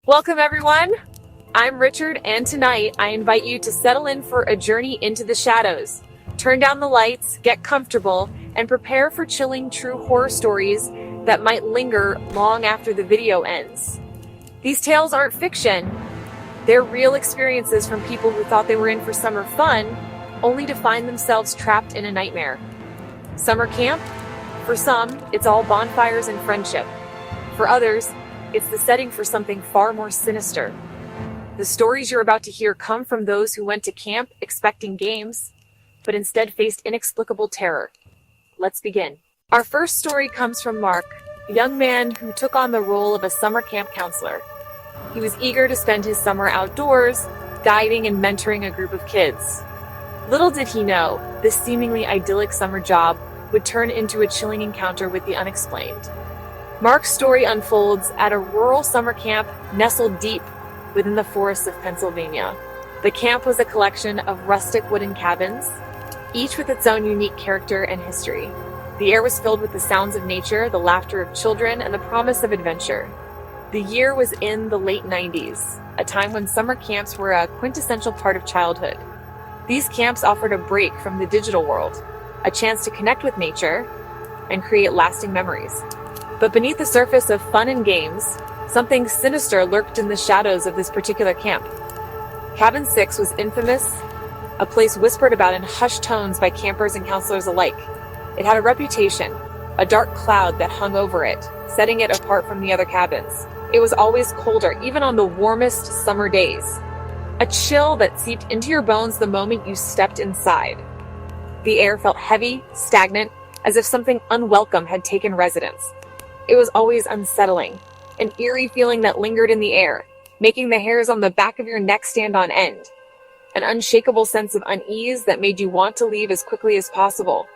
Welcome, everyone. I'm Richard, and tonight I invite you to settle in for a journey into the shadows. Turn down the lights, get comfortable, and prepare for chilling true horror stories that might linger long after the video ends. These tales aren't fiction. They're real experiences from people who thought they were in for summer fun, only to find themselves trapped in a nightmare. Summer camp? For some, it's all bonfires and friendship. For others, it's the setting for something far more sinister. The stories you're about to hear come from those who went to camp expecting games, but instead faced inexplicable terror. Let's begin. Our first story comes from Mark, a young man who took on the role of a summer camp counselor. He was eager to spend his summer outdoors, guiding and mentoring a group of kids. Little did he know, this seemingly idyllic summer job would turn into a chilling encounter with the unexplained. Mark's story unfolds at a rural summer camp nestled deep within the forests of Pennsylvania. The camp was a collection of rustic wooden cabins, each with its own unique character and history. The air was filled with the sounds of nature, the laughter of children, and the promise of adventure. The year was in the late 90s, a time when summer camps were a quintessential part of childhood. These camps offered a break from the digital world, a chance to connect with nature and create lasting memories. But beneath the surface of fun and games, something sinister lurked in the shadows of this particular camp. Cabin 6 was infamous, a place whispered about in hushed tones by campers and counselors alike. It had a reputation, a dark cloud that hung over it, setting it apart from the other cabins. It was always colder, even on the warmest summer days. A chill that seeped into your bones the moment you stepped inside. The air felt heavy, stagnant, as if something unwelcome had taken residence. It was always unsettling, an eerie feeling that lingered in the air, making the hairs on the back of your neck stand on end. An unshakable sense of unease that made you want to leave as quickly as possible.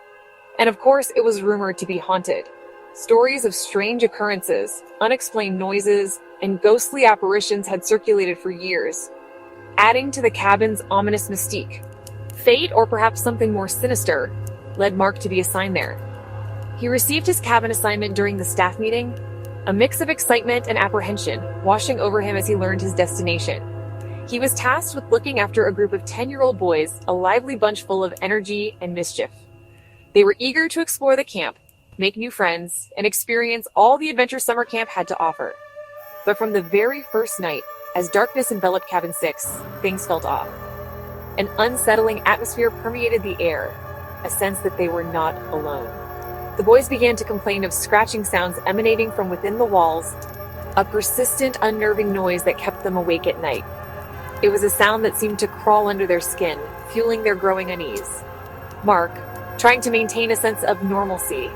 And of course, it was rumored to be haunted. Stories of strange occurrences, unexplained noises, and ghostly apparitions had circulated for years, adding to the cabin's ominous mystique. Fate, or perhaps something more sinister, led Mark to be assigned there. He received his cabin assignment during the staff meeting, a mix of excitement and apprehension washing over him as he learned his destination. He was tasked with looking after a group of 10-year-old boys, a lively bunch full of energy and mischief. They were eager to explore the camp, make new friends, and experience all the adventure summer camp had to offer. But from the very first night, as darkness enveloped Cabin 6, things felt off. An unsettling atmosphere permeated the air, a sense that they were not alone. The boys began to complain of scratching sounds emanating from within the walls, a persistent, unnerving noise that kept them awake at night. It was a sound that seemed to crawl under their skin, fueling their growing unease. Mark, trying to maintain a sense of normalcy,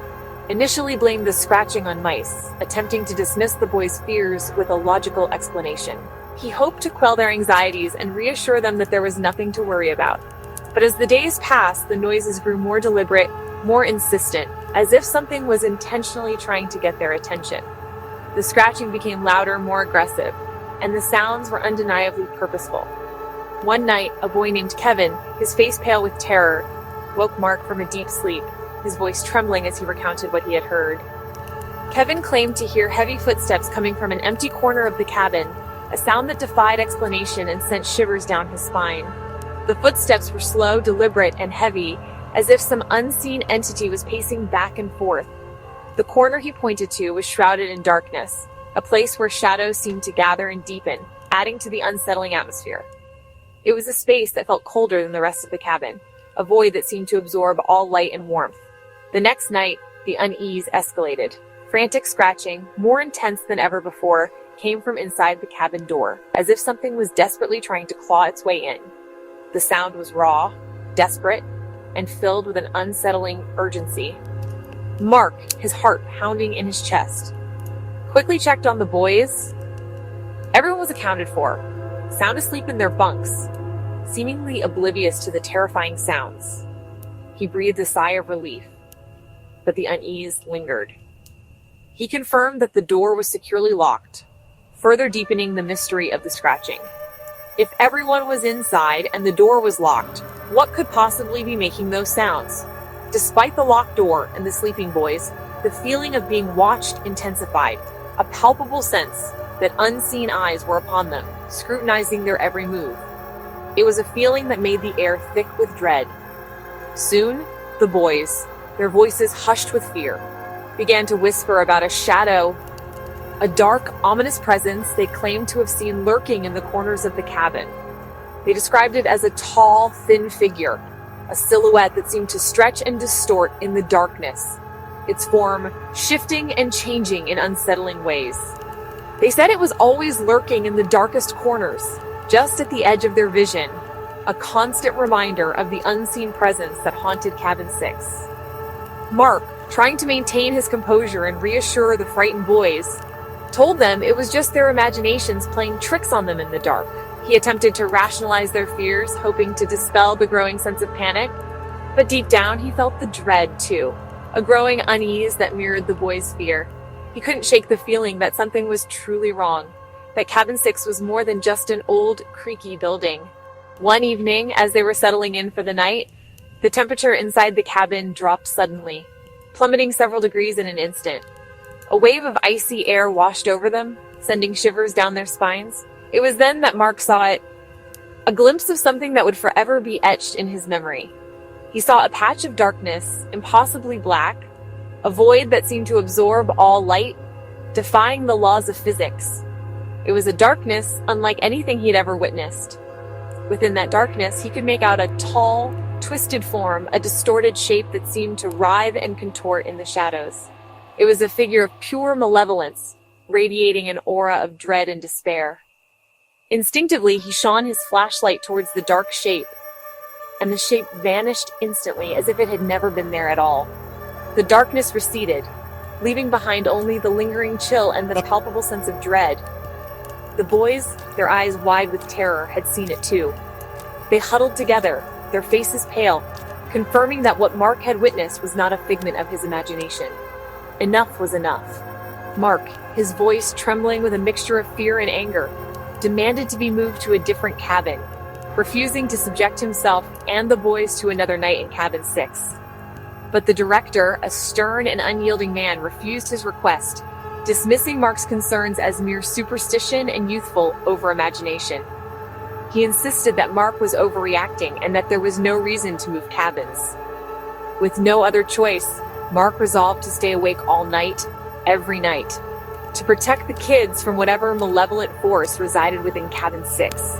initially blamed the scratching on mice, attempting to dismiss the boys' fears with a logical explanation. He hoped to quell their anxieties and reassure them that there was nothing to worry about. But as the days passed, the noises grew more deliberate, more insistent, as if something was intentionally trying to get their attention. The scratching became louder, more aggressive, and the sounds were undeniably purposeful. One night, a boy named Kevin, his face pale with terror, woke Mark from a deep sleep, his voice trembling as he recounted what he had heard. Kevin claimed to hear heavy footsteps coming from an empty corner of the cabin, a sound that defied explanation and sent shivers down his spine. The footsteps were slow, deliberate, and heavy, as if some unseen entity was pacing back and forth. The corner he pointed to was shrouded in darkness, a place where shadows seemed to gather and deepen, adding to the unsettling atmosphere. It was a space that felt colder than the rest of the cabin, a void that seemed to absorb all light and warmth. The next night, the unease escalated. Frantic scratching, more intense than ever before, came from inside the cabin door, as if something was desperately trying to claw its way in. The sound was raw, desperate, and filled with an unsettling urgency. Mark, his heart pounding in his chest, quickly checked on the boys. Everyone was accounted for, sound asleep in their bunks, seemingly oblivious to the terrifying sounds. He breathed a sigh of relief, but the unease lingered. He confirmed that the door was securely locked, further deepening the mystery of the scratching. If everyone was inside and the door was locked, what could possibly be making those sounds? Despite the locked door and the sleeping boys, the feeling of being watched intensified, a palpable sense that unseen eyes were upon them, scrutinizing their every move. It was a feeling that made the air thick with dread. Soon, the boys, their voices hushed with fear, began to whisper about a shadow, a dark, ominous presence they claimed to have seen lurking in the corners of the cabin. They described it as a tall, thin figure, a silhouette that seemed to stretch and distort in the darkness, its form shifting and changing in unsettling ways. They said it was always lurking in the darkest corners, just at the edge of their vision, a constant reminder of the unseen presence that haunted Cabin 6. Mark, trying to maintain his composure and reassure the frightened boys, told them it was just their imaginations playing tricks on them in the dark. He attempted to rationalize their fears, hoping to dispel the growing sense of panic, but deep down he felt the dread too, a growing unease that mirrored the boys' fear. He couldn't shake the feeling that something was truly wrong, that Cabin 6 was more than just an old, creaky building. One evening, as they were settling in for the night, the temperature inside the cabin dropped suddenly, plummeting several degrees in an instant. A wave of icy air washed over them, sending shivers down their spines. It was then that Mark saw it, a glimpse of something that would forever be etched in his memory. He saw a patch of darkness, impossibly black, a void that seemed to absorb all light, defying the laws of physics. It was a darkness unlike anything he'd ever witnessed. Within that darkness, he could make out a tall, twisted form, a distorted shape that seemed to writhe and contort in the shadows. It was a figure of pure malevolence, radiating an aura of dread and despair. Instinctively, he shone his flashlight towards the dark shape, and the shape vanished instantly as if it had never been there at all. The darkness receded, leaving behind only the lingering chill and the palpable sense of dread. The boys, their eyes wide with terror, had seen it too. They huddled together, their faces pale, confirming that what Mark had witnessed was not a figment of his imagination. Enough was enough. Mark, his voice trembling with a mixture of fear and anger, demanded to be moved to a different cabin, refusing to subject himself and the boys to another night in Cabin 6. But the director, a stern and unyielding man, refused his request, dismissing Mark's concerns as mere superstition and youthful over-imagination. He insisted that Mark was overreacting and that there was no reason to move cabins. With no other choice, Mark resolved to stay awake all night, every night, to protect the kids from whatever malevolent force resided within Cabin 6.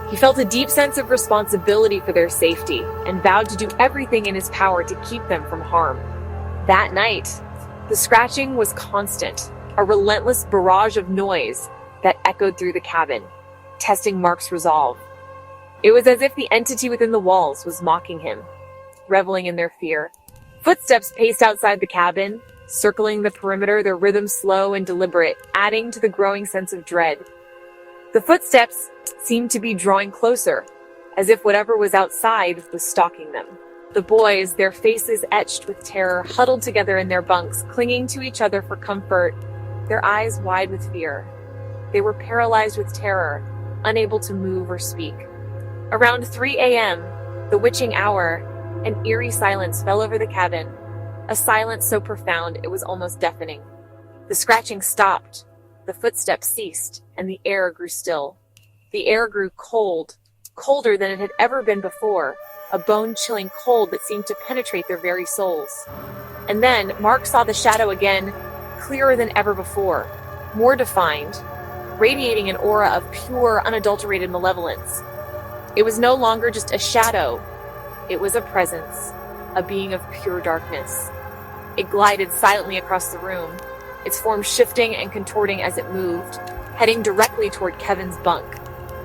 He felt a deep sense of responsibility for their safety and vowed to do everything in his power to keep them from harm. That night, the scratching was constant, a relentless barrage of noise that echoed through the cabin, testing Mark's resolve. It was as if the entity within the walls was mocking him, reveling in their fear. Footsteps paced outside the cabin, circling the perimeter, their rhythm slow and deliberate, adding to the growing sense of dread. The footsteps seemed to be drawing closer, as if whatever was outside was stalking them. The boys, their faces etched with terror, huddled together in their bunks, clinging to each other for comfort, their eyes wide with fear. They were paralyzed with terror, unable to move or speak. Around 3 a.m., the witching hour, an eerie silence fell over the cabin, a silence so profound it was almost deafening. The scratching stopped, the footsteps ceased, and the air grew still. The air grew cold, colder than it had ever been before, a bone-chilling cold that seemed to penetrate their very souls. And then Mark saw the shadow again, clearer than ever before, more defined, radiating an aura of pure, unadulterated malevolence. It was no longer just a shadow. It was a presence, a being of pure darkness. It glided silently across the room, its form shifting and contorting as it moved, heading directly toward Kevin's bunk.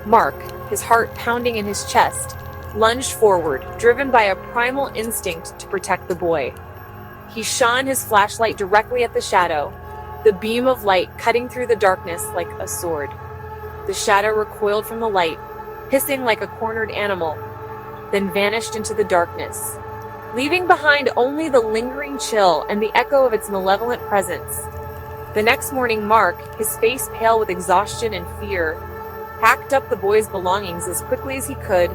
Mark, his heart pounding in his chest, lunged forward, driven by a primal instinct to protect the boy. He shone his flashlight directly at the shadow, the beam of light cutting through the darkness like a sword. The shadow recoiled from the light, hissing like a cornered animal, then vanished into the darkness, leaving behind only the lingering chill and the echo of its malevolent presence. The next morning, Mark, his face pale with exhaustion and fear, packed up the boys' belongings as quickly as he could,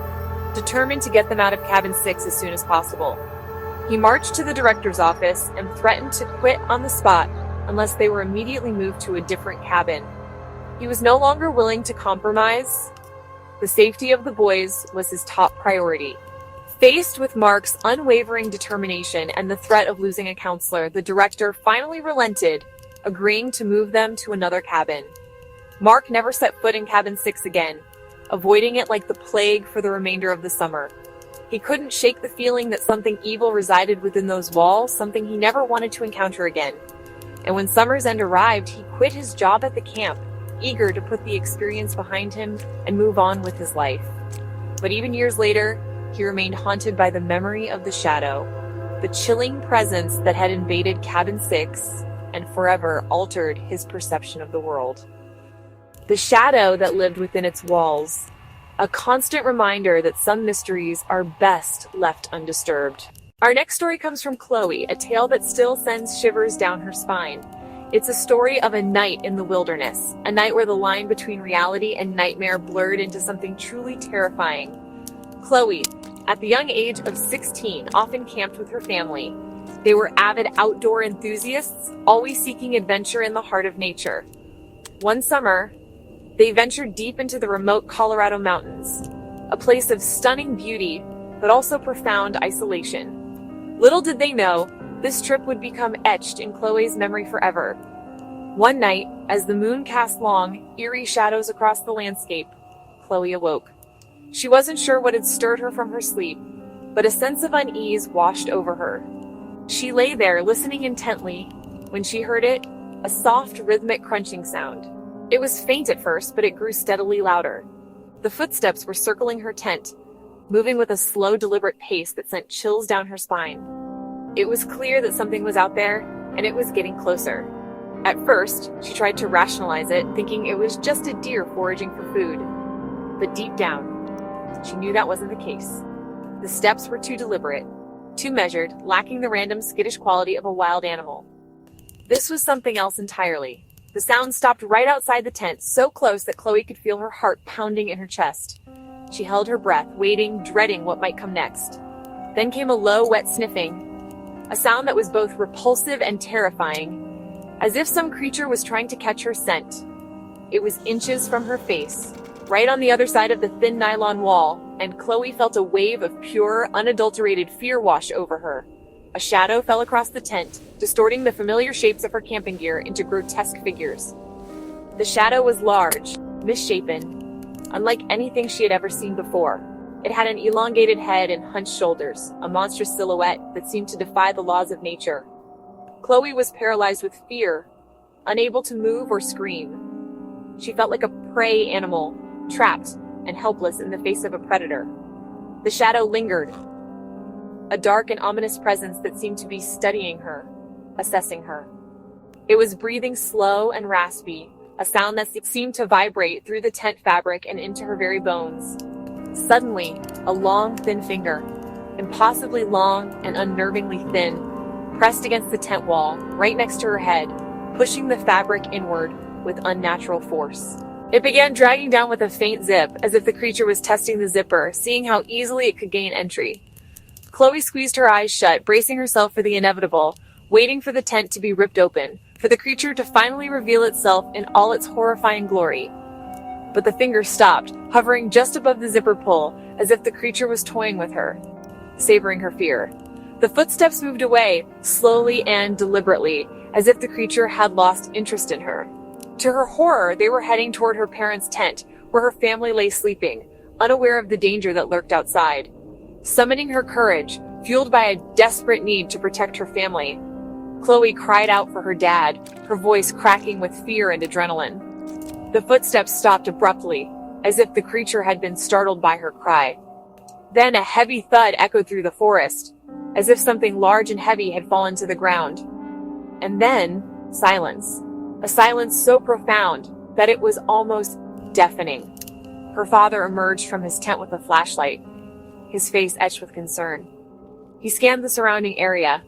determined to get them out of Cabin 6 as soon as possible. He marched to the director's office and threatened to quit on the spot unless they were immediately moved to a different cabin. He was no longer willing to compromise. The safety of the boys was his top priority. Faced with Mark's unwavering determination and the threat of losing a counselor, the director finally relented, agreeing to move them to another cabin. Mark never set foot in cabin 6 again, avoiding it like the plague for the remainder of the summer. He couldn't shake the feeling that something evil resided within those walls, something he never wanted to encounter again. And when summer's end arrived, he quit his job at the camp, eager to put the experience behind him and move on with his life. But even years later, he remained haunted by the memory of the shadow, the chilling presence that had invaded cabin 6 and forever altered his perception of the world. The shadow that lived within its walls, a constant reminder that some mysteries are best left undisturbed. Our next story comes from Chloe, a tale that still sends shivers down her spine. It's a story of a night in the wilderness, a night where the line between reality and nightmare blurred into something truly terrifying. Chloe, at the young age of 16, often camped with her family. They were avid outdoor enthusiasts, always seeking adventure in the heart of nature. One summer, they ventured deep into the remote Colorado mountains, a place of stunning beauty, but also profound isolation. Little did they know, this trip would become etched in Chloe's memory forever. One night, as the moon cast long, eerie shadows across the landscape, Chloe awoke. She wasn't sure what had stirred her from her sleep, but a sense of unease washed over her. She lay there, listening intently, when she heard it, a soft, rhythmic crunching sound. It was faint at first, but it grew steadily louder. The footsteps were circling her tent, moving with a slow, deliberate pace that sent chills down her spine. It was clear that something was out there, and it was getting closer. At first, she tried to rationalize it, thinking it was just a deer foraging for food. But deep down, she knew that wasn't the case. The steps were too deliberate, too measured, lacking the random, skittish quality of a wild animal. This was something else entirely. The sound stopped right outside the tent, so close that Chloe could feel her heart pounding in her chest. She held her breath, waiting, dreading what might come next. Then came a low, wet sniffing, a sound that was both repulsive and terrifying, as if some creature was trying to catch her scent. It was inches from her face, right on the other side of the thin nylon wall, and Chloe felt a wave of pure, unadulterated fear wash over her. A shadow fell across the tent, distorting the familiar shapes of her camping gear into grotesque figures. The shadow was large, misshapen, unlike anything she had ever seen before. It had an elongated head and hunched shoulders, a monstrous silhouette that seemed to defy the laws of nature. Chloe was paralyzed with fear, unable to move or scream. She felt like a prey animal, trapped and helpless in the face of a predator. The shadow lingered, a dark and ominous presence that seemed to be studying her, assessing her. It was breathing slow and raspy, a sound that seemed to vibrate through the tent fabric and into her very bones. Suddenly, a long, thin finger, impossibly long and unnervingly thin, pressed against the tent wall, right next to her head, pushing the fabric inward with unnatural force. It began dragging down with a faint zip, as if the creature was testing the zipper, seeing how easily it could gain entry. Chloe squeezed her eyes shut, bracing herself for the inevitable, waiting for the tent to be ripped open, for the creature to finally reveal itself in all its horrifying glory. But the finger stopped, hovering just above the zipper pull, as if the creature was toying with her, savoring her fear. The footsteps moved away, slowly and deliberately, as if the creature had lost interest in her. To her horror, they were heading toward her parents' tent, where her family lay sleeping, unaware of the danger that lurked outside. Summoning her courage, fueled by a desperate need to protect her family, Chloe cried out for her dad, her voice cracking with fear and adrenaline. The footsteps stopped abruptly, as if the creature had been startled by her cry. Then a heavy thud echoed through the forest, as if something large and heavy had fallen to the ground. And then, silence. A silence so profound that it was almost deafening. Her father emerged from his tent with a flashlight, his face etched with concern. He scanned the surrounding area,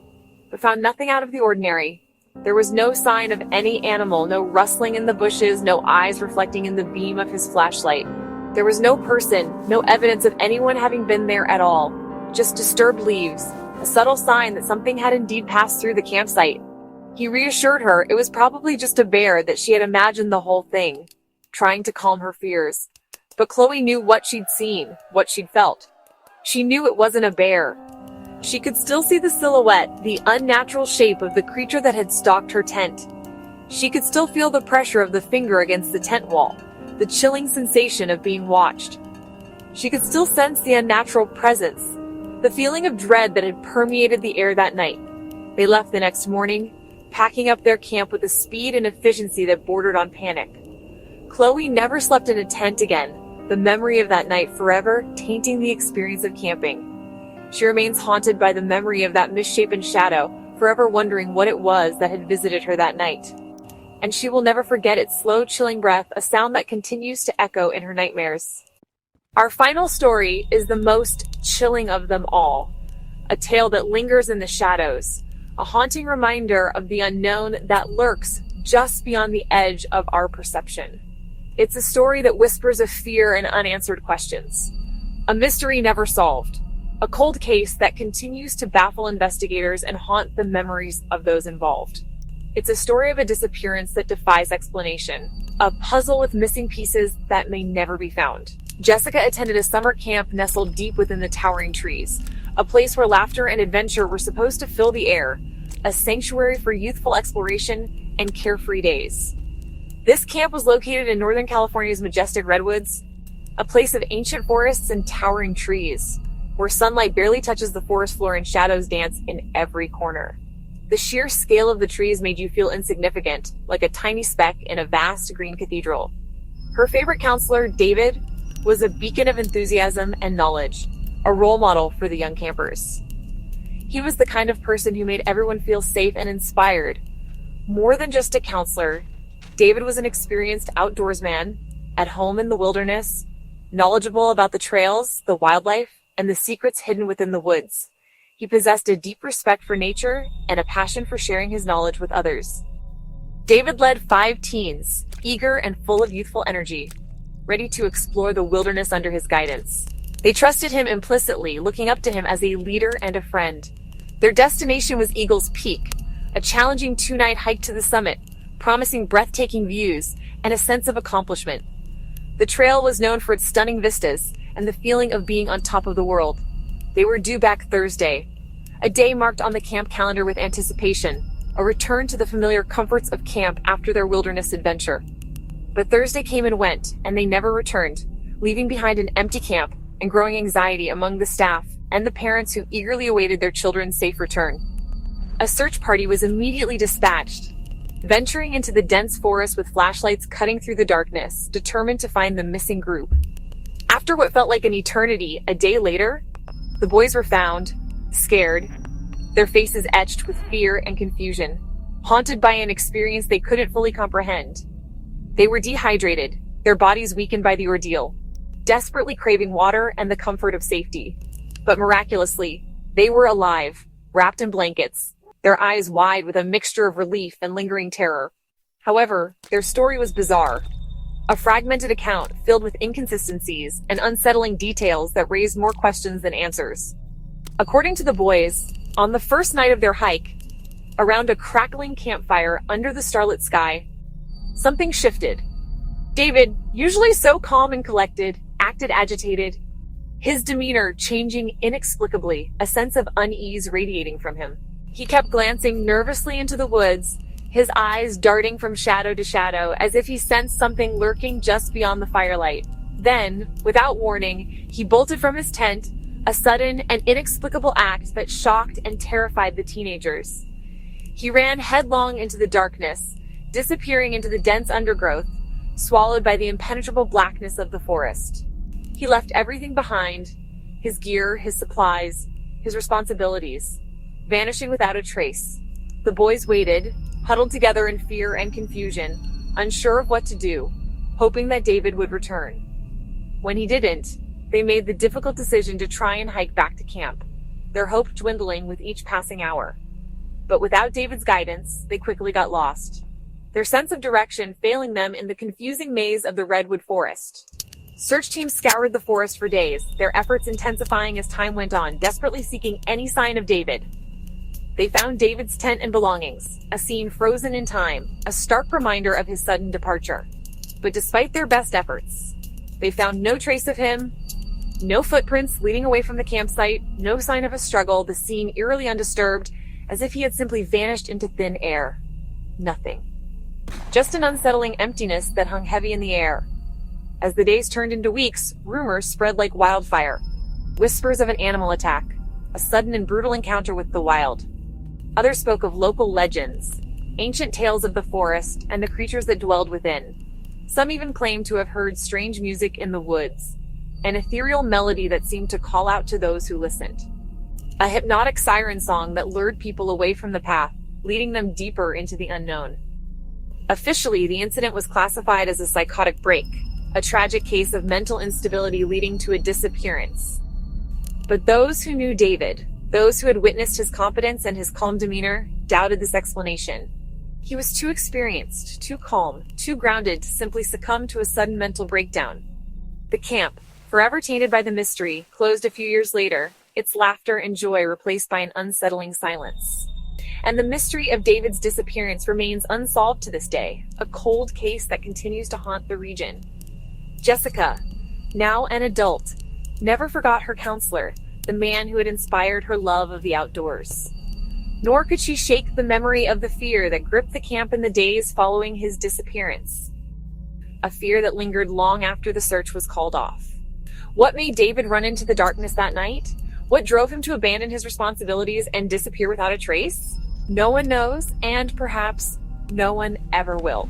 but found nothing out of the ordinary. There was no sign of any animal, no rustling in the bushes, no eyes reflecting in the beam of his flashlight. There was no person, no evidence of anyone having been there at all, just disturbed leaves, a subtle sign that something had indeed passed through the campsite. He reassured her it was probably just a bear, that she had imagined the whole thing. trying to calm her fears. But Chloe knew what she'd seen, what she'd felt. She knew it wasn't a bear. She could still see the silhouette, the unnatural shape of the creature that had stalked her tent. She could still feel the pressure of the finger against the tent wall, the chilling sensation of being watched. She could still sense the unnatural presence, the feeling of dread that had permeated the air that night. They left the next morning, packing up their camp with a speed and efficiency that bordered on panic. Chloe never slept in a tent again, the memory of that night forever tainting the experience of camping. She remains haunted by the memory of that misshapen shadow, forever wondering what it was that had visited her that night. And she will never forget its slow, chilling breath, a sound that continues to echo in her nightmares. Our final story is the most chilling of them all, a tale that lingers in the shadows, a haunting reminder of the unknown that lurks just beyond the edge of our perception. It's a story that whispers of fear and unanswered questions, a mystery never solved, a cold case that continues to baffle investigators and haunt the memories of those involved. It's a story of a disappearance that defies explanation, a puzzle with missing pieces that may never be found. Jessica attended a summer camp nestled deep within the towering trees, a place where laughter and adventure were supposed to fill the air, a sanctuary for youthful exploration and carefree days. This camp was located in Northern California's majestic redwoods, a place of ancient forests and towering trees, where sunlight barely touches the forest floor and shadows dance in every corner. The sheer scale of the trees made you feel insignificant, like a tiny speck in a vast green cathedral. Her favorite counselor, David, was a beacon of enthusiasm and knowledge, a role model for the young campers. He was the kind of person who made everyone feel safe and inspired. More than just a counselor, David was an experienced outdoorsman, at home in the wilderness, knowledgeable about the trails, the wildlife, and the secrets hidden within the woods. He possessed a deep respect for nature and a passion for sharing his knowledge with others. David led 5 teens, eager and full of youthful energy, ready to explore the wilderness under his guidance. They trusted him implicitly, looking up to him as a leader and a friend. Their destination was Eagle's Peak, a challenging 2-night hike to the summit, promising breathtaking views and a sense of accomplishment. The trail was known for its stunning vistas and the feeling of being on top of the world. They were due back Thursday, a day marked on the camp calendar with anticipation, a return to the familiar comforts of camp after their wilderness adventure. But Thursday came and went, and they never returned, leaving behind an empty camp and growing anxiety among the staff and the parents who eagerly awaited their children's safe return. A search party was immediately dispatched, venturing into the dense forest with flashlights cutting through the darkness, determined to find the missing group. After what felt like an eternity, a day later, the boys were found, scared, their faces etched with fear and confusion, haunted by an experience they couldn't fully comprehend. They were dehydrated, their bodies weakened by the ordeal, desperately craving water and the comfort of safety. But miraculously, they were alive, wrapped in blankets, their eyes wide with a mixture of relief and lingering terror. However, their story was bizarre. A fragmented account filled with inconsistencies and unsettling details that raised more questions than answers. According to the boys, on the first night of their hike, around a crackling campfire under the starlit sky, something shifted. David, usually so calm and collected, acted agitated, his demeanor changing inexplicably, a sense of unease radiating from him. He kept glancing nervously into the woods, his eyes darting from shadow to shadow, as if he sensed something lurking just beyond the firelight. Then, without warning, he bolted from his tent, a sudden and inexplicable act that shocked and terrified the teenagers. He ran headlong into the darkness, disappearing into the dense undergrowth, swallowed by the impenetrable blackness of the forest. He left everything behind, his gear, his supplies, his responsibilities, vanishing without a trace. The boys waited, huddled together in fear and confusion, unsure of what to do, hoping that David would return. When he didn't, they made the difficult decision to try and hike back to camp, their hope dwindling with each passing hour. But without David's guidance, they quickly got lost, their sense of direction failing them in the confusing maze of the redwood forest. Search teams scoured the forest for days, their efforts intensifying as time went on, desperately seeking any sign of David. They found David's tent and belongings, a scene frozen in time, a stark reminder of his sudden departure. But despite their best efforts, they found no trace of him, no footprints leading away from the campsite, no sign of a struggle, the scene eerily undisturbed, as if he had simply vanished into thin air. Nothing. Just an unsettling emptiness that hung heavy in the air. As the days turned into weeks, rumors spread like wildfire. Whispers of an animal attack, a sudden and brutal encounter with the wild. Others spoke of local legends, ancient tales of the forest, and the creatures that dwelled within. Some even claimed to have heard strange music in the woods, an ethereal melody that seemed to call out to those who listened. A hypnotic siren song that lured people away from the path, leading them deeper into the unknown. Officially, the incident was classified as a psychotic break, a tragic case of mental instability leading to a disappearance. But those who knew David, those who had witnessed his competence and his calm demeanor, doubted this explanation. He was too experienced, too calm, too grounded to simply succumb to a sudden mental breakdown. The camp, forever tainted by the mystery, closed a few years later, its laughter and joy replaced by an unsettling silence. And the mystery of David's disappearance remains unsolved to this day, a cold case that continues to haunt the region. Jessica, now an adult, never forgot her counselor, the man who had inspired her love of the outdoors. Nor could she shake the memory of the fear that gripped the camp in the days following his disappearance. A fear that lingered long after the search was called off. What made David run into the darkness that night? What drove him to abandon his responsibilities and disappear without a trace? No one knows, and perhaps no one ever will.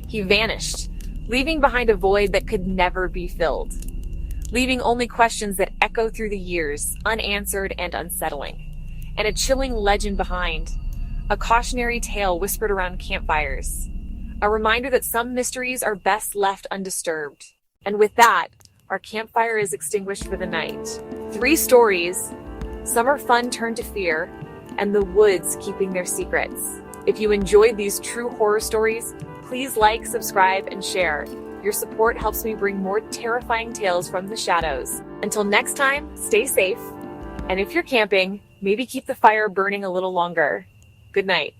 He vanished, leaving behind a void that could never be filled, leaving only questions that echo through the years, unanswered and unsettling, and a chilling legend behind, a cautionary tale whispered around campfires, a reminder that some mysteries are best left undisturbed. And with that, our campfire is extinguished for the night. 3 stories, some are fun turned to fear, and the woods keeping their secrets. If you enjoyed these true horror stories, please like, subscribe, and share. Your support helps me bring more terrifying tales from the shadows. Until next time, stay safe. And if you're camping, maybe keep the fire burning a little longer. Good night.